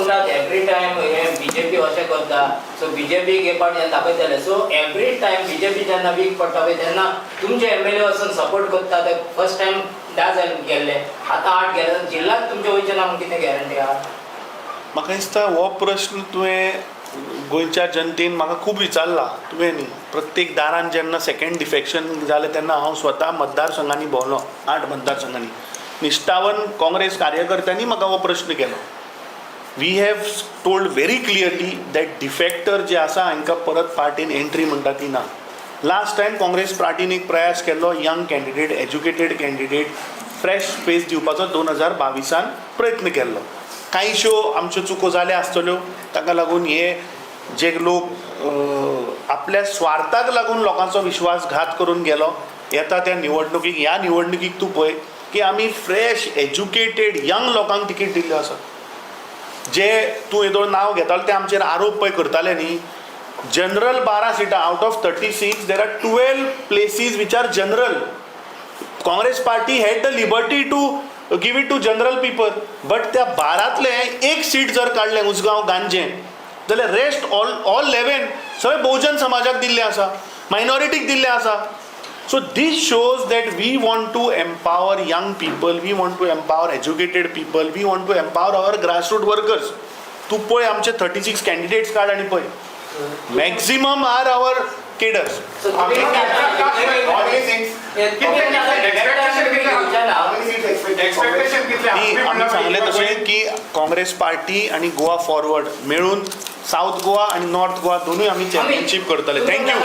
म्हणतात every time BJP अशें करता सो बीजेपीक हे पावट जेन्ना दाखयतले सो एवरी टाइम बीजेपी जेन्ना वीक पडटा पळय तेन्ना तुमचे एमएलए वचून सपोर्ट करता ते फर्स्ट टाइम 10 गेल्ले आतां 8 गेले जिल्ल्यांत तुमचे वयचे ना म्हणून कितें गॅरंटी आहा? म्हाका दिसता हो प्रश्न तुवें गोंयच्या जनतेन म्हाका खूब विचारला. तुवें न्ही प्रत्येक दारान जेन्ना सेकंड डिफेक्शन जालें तेन्ना हांव स्वता मतदारसंघांनी भोंवलो 8 मतदारसंघांनी. निश्ठावन काँग्रेस कार्यकर्त्यांनी म्हाका हो प्रश्न केलो. We have told very clearly that defector जे आसा हांकां परत पार्टीन एंट्री म्हणटा ती ना. लास्ट टायम काँग्रेस पार्टीन एक प्रयास केल्लो young candidate educated candidate fresh face दिवपाचो 2022 प्रयत्न केल्लो. कांयश्यो आमच्यो चुको जाल्या आसतल्यो ताका लागून हे जे लोक आपल्या स्वार्थाक लागून लोकांचो विश्वासघात करून गेलो येता त्या निवडणुकीक ह्या निवडणुकीक तूं पळय की आमी फ्रेश एज्युकेटेड यंग लोकांक तिकीट दिल्ले आसा. जे तूं येदो नांव घेतालो ते आमचेर आरोप पळय करताले न्ही जनरल 12 सिटां out of 36 there are 12 places which are general. Congress party had the liberty to give it to general people but त्या 12तले एक सीट जर काडलें उसगांव गांजें जाल्यार रेस्ट ऑल 11 सगळे बहुजन समाजाक दिल्ले आसा मायनॉरिटीक दिल्ले आसा. So this shows that we want to empower young people we want to empower educated people we want to empower our grassroot workers. तूं पळय आमचे 36 कॅन्डिडेट्स काड आनी पळय मॅक्झिमम आर आवर केडर्स. आमी सांगले तशें की काँग्रेस पार्टी आनी गोवा फॉरवर्ड मेळून साऊथ गोवा आनी नॉर्थ गोवा दोनूय आमी चॅम्पियनशीप करतले. थँक्यू.